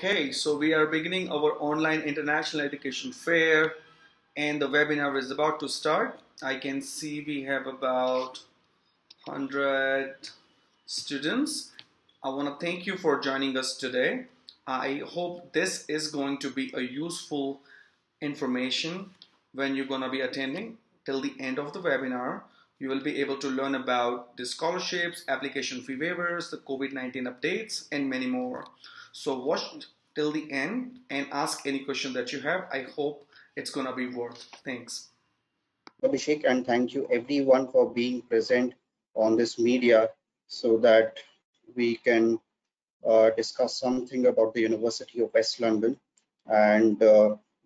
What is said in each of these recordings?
Okay, so we are beginning our online international education fair and the webinar is about to start. I can see we have about 100 students. I want to thank you for joining us today. I hope this is going to be a useful information when you're going to be attending. Till the end of the webinar, you will be able to learn about the scholarships, application fee waivers, the COVID-19 updates, and many more. So watch till the end and ask any question that you have. I hope it's going to be worth. Thanks. Abhishek, and thank you everyone for being present on this media so that we can discuss something about the University of West London. And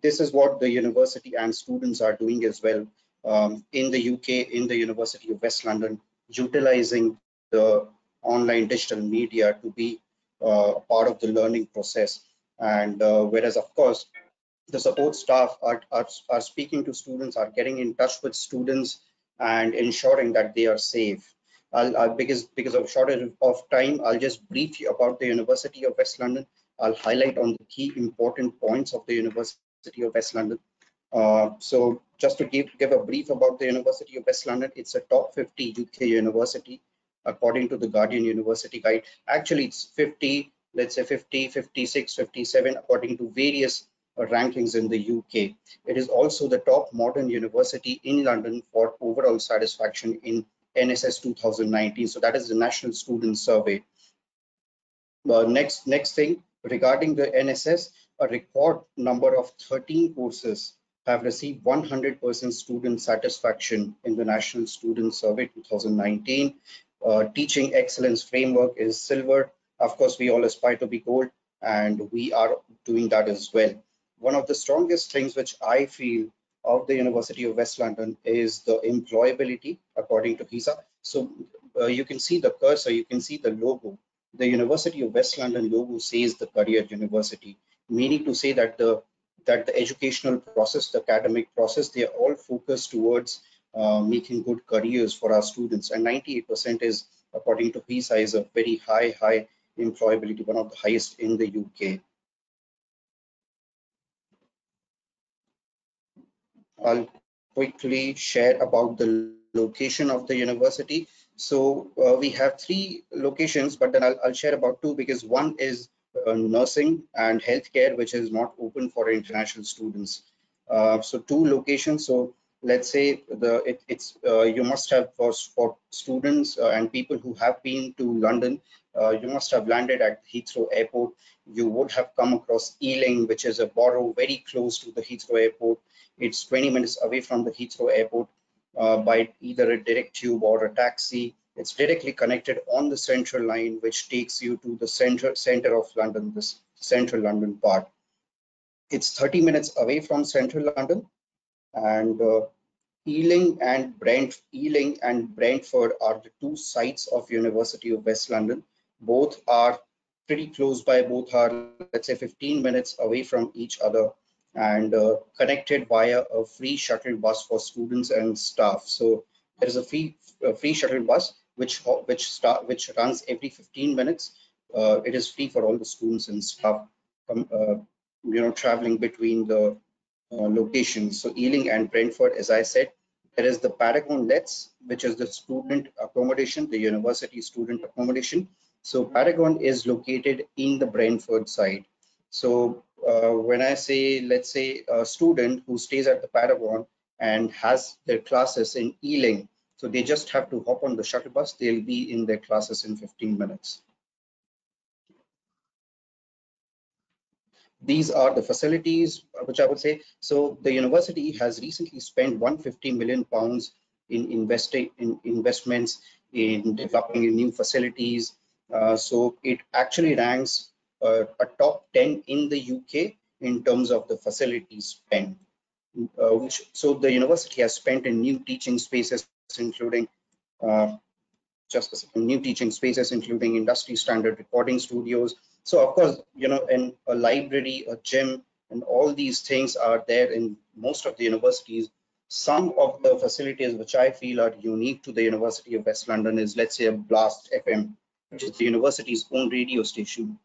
this is what the university and students are doing as well in the UK, in the University of West London, utilizing the online digital media to be part of the learning process. And whereas, of course, the support staff are speaking to students, are getting in touch with students and ensuring that they are safe. Because of shortage of time, I'll just brief you about the University of West London. I'll highlight on the key important points of the University of West London. So just to give a brief about the University of West London, it's a top 50 UK university according to the Guardian University Guide. Actually, it's 50, let's say 50, 56, 57, according to various rankings in the UK. It is also the top modern university in London for overall satisfaction in NSS 2019. So that is the National Student Survey. Next thing regarding the NSS, a record number of 13 courses have received 100% student satisfaction in the National Student Survey 2019. Teaching excellence framework is silver. Of course, we all aspire to be gold, and we are doing that as well. One of the strongest things which I feel of the University of West London is the employability according to HISA. So you can see the cursor, you can see the logo. The University of West London logo says the career university, meaning to say that the educational process, the academic process, they are all focused towards making good careers for our students. And 98% is, according to HISA, is a very high employability, one of the highest in the UK. I'll quickly share about the location of the university. So we have three locations, but then I'll share about two, because one is nursing and healthcare, which is not open for international students. So two locations. So let's say you must have for students and people who have been to London, you must have landed at Heathrow Airport. You would have come across Ealing, which is a borough very close to the Heathrow Airport. It's 20 minutes away from the Heathrow Airport by either a direct tube or a taxi. It's directly connected on the Central Line, which takes you to the center of London, this Central London part. It's 30 minutes away from Central London, and Ealing and Brentford are the two sites of University of West London. Both are pretty close by. Both are, let's say, 15 minutes away from each other, and connected via a free shuttle bus for students and staff. So there is a free shuttle bus which runs every 15 minutes. It is free for all the students and staff, traveling between the locations. So Ealing and Brentford, as I said, there is the Paragon Lets, which is the student accommodation, the university student accommodation. So Paragon is located in the Brentford side. So when I say, let's say, a student who stays at the Paragon and has their classes in Ealing, so they just have to hop on the shuttle bus. They'll be in their classes in 15 minutes. These are the facilities which I would say. So the university has recently spent £150 million in investments in developing new facilities. So it actually ranks a top 10 in the UK in terms of the facilities spent. So the university has spent in new teaching spaces, including new teaching spaces, including industry standard recording studios. So of course, in a library, a gym, and all these things are there in most of the universities. Some of the facilities which I feel are unique to the University of West London is, let's say, a Blast FM, which is the university's own radio station.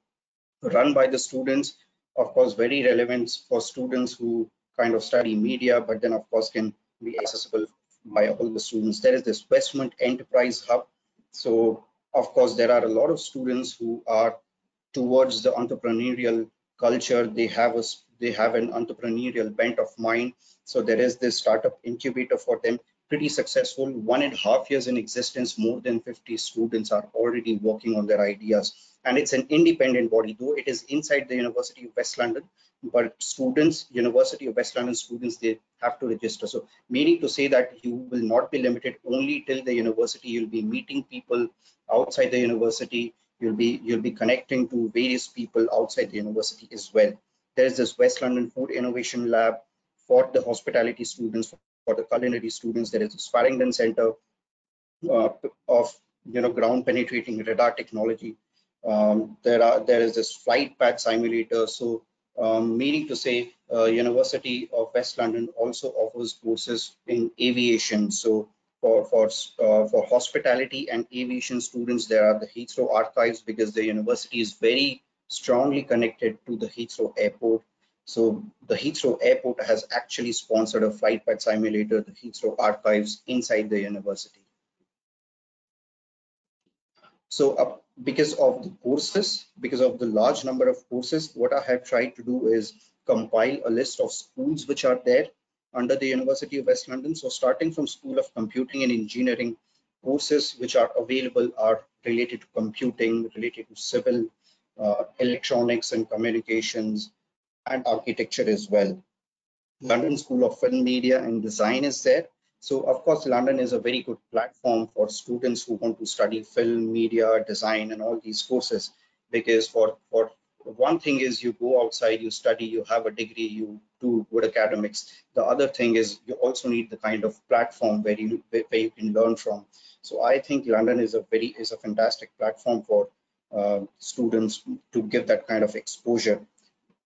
run by the students, of course, very relevant for students who kind of study media, but then of course can be accessible by all the students. There is this Westmont Enterprise Hub. So of course, there are a lot of students who are towards the entrepreneurial culture. They have an entrepreneurial bent of mind. So there is this startup incubator for them, pretty successful. 1.5 years in existence, more than 50 students are already working on their ideas. And it's an independent body, though it is inside the University of West London, but students, University of West London students, they have to register. So meaning to say that you will not be limited only till the university, you'll be meeting people outside the university, you'll be connecting to various people outside the university as well. There is this West London Food Innovation Lab for the hospitality students, for the culinary students. There is this Farringdon Center of ground penetrating radar technology. There is this flight path simulator. So meaning to say, University of West London also offers courses in aviation. So for hospitality and aviation students, there are the Heathrow archives, because the university is very strongly connected to the Heathrow airport. So the Heathrow airport has actually sponsored a flight path simulator, the Heathrow archives inside the university. So because of the courses, because of the large number of courses, what I have tried to do is compile a list of schools which are there under the University of West London. So starting from School of Computing and Engineering, courses which are available are related to computing, related to civil, electronics and communications, and architecture as well. London School of Film, Media and Design is there. So of course, London is a very good platform for students who want to study film, media, design, and all these courses. Because for one thing is you go outside, you study, you have a degree, you do good academics. The other thing is you also need the kind of platform where you can learn from. So I think London is a fantastic platform for students to get that kind of exposure.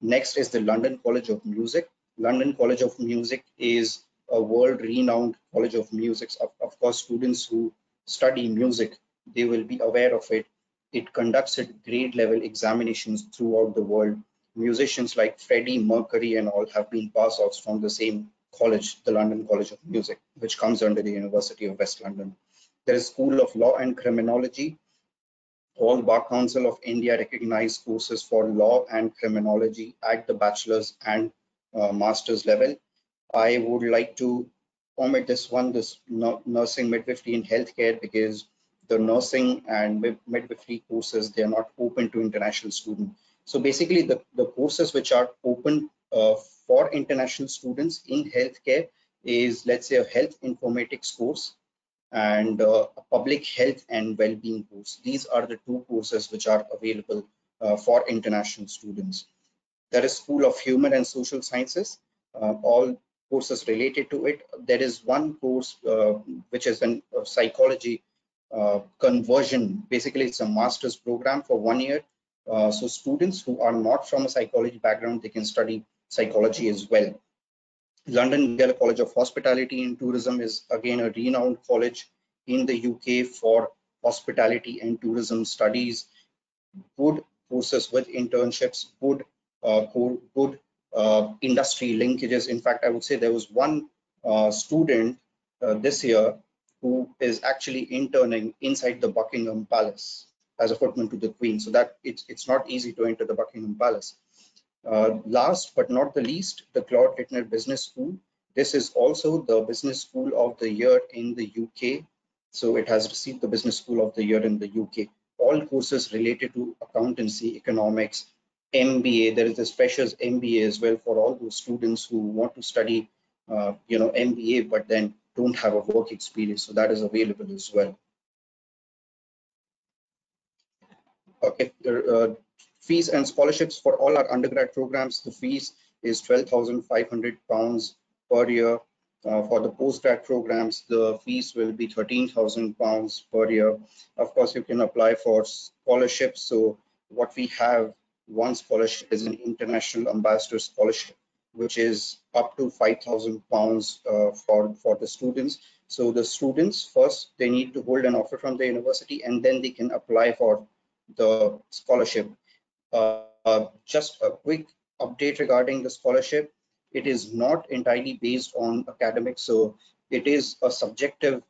Next is the London College of Music. London College of Music is a world-renowned college of music. Of course, students who study music, they will be aware of it. It conducts grade level examinations throughout the world. Musicians like Freddie Mercury and all have been pass outs from the same college, the London College of Music, which comes under the University of West London. There is School of Law and Criminology. All Bar Council of India recognize courses for law and criminology at the bachelor's and master's level. I would like to omit this one, this nursing, midwifery, and healthcare, because the nursing and midwifery courses, they are not open to international students. So basically, the courses which are open for international students in healthcare is, let's say, a health informatics course and a public health and well-being course. These are the two courses which are available for international students. There is School of Human and Social Sciences, all courses related to it. There is one course which is in psychology conversion. Basically, it's a master's program for 1 year. So students who are not from a psychology background, they can study psychology as well. London Imperial College of Hospitality and Tourism is again a renowned college in the UK for hospitality and tourism studies. Good courses with internships, good industry linkages. In fact, I would say there was one student this year who is actually interning inside the Buckingham Palace as a footman to the Queen. So that it's not easy to enter the Buckingham Palace. Last but not the least, the Claude Littner Business School. This is also the Business School of the Year in the UK. So it has received the Business School of the Year in the UK. All courses related to accountancy, economics, MBA. There is this freshers MBA as well for all those students who want to study, MBA, but then don't have a work experience. So that is available as well. Okay, fees and scholarships for all our undergrad programs. The fees is £12,500 per year. For the postgrad programs, the fees will be £13,000 per year. Of course, you can apply for scholarships. So what we have, one scholarship is an international ambassador scholarship, which is up to £5,000 for the students. So the students first, they need to hold an offer from the university, and then they can apply for the scholarship. Just a quick update regarding the scholarship. It is not entirely based on academics, so it is a subjective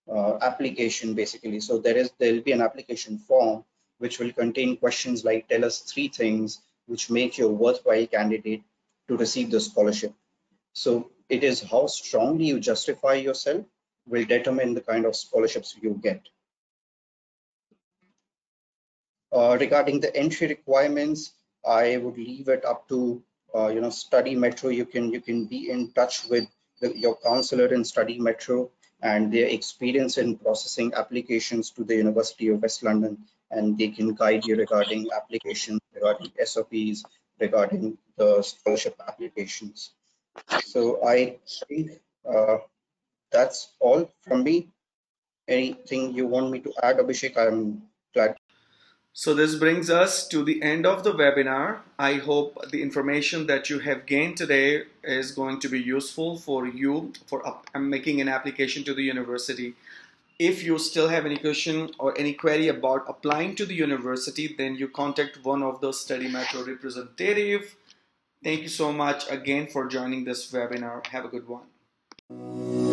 application basically. So there will be an application form which will contain questions like tell us three things which make you a worthwhile candidate to receive the scholarship. So it is how strongly you justify yourself will determine the kind of scholarships you get. Regarding the entry requirements, I would leave it up to Study Metro. You can be in touch with your counselor in Study Metro and their experience in processing applications to the University of West London, and they can guide you regarding applications, regarding SOPs, regarding the scholarship applications. So I think that's all from me. Anything you want me to add, Abhishek? I'm glad. So this brings us to the end of the webinar. I hope the information that you have gained today is going to be useful for you for making an application to the university. If you still have any question or any query about applying to the university, then you contact one of the Study Metro representative. Thank you so much again for joining this webinar. Have a good one.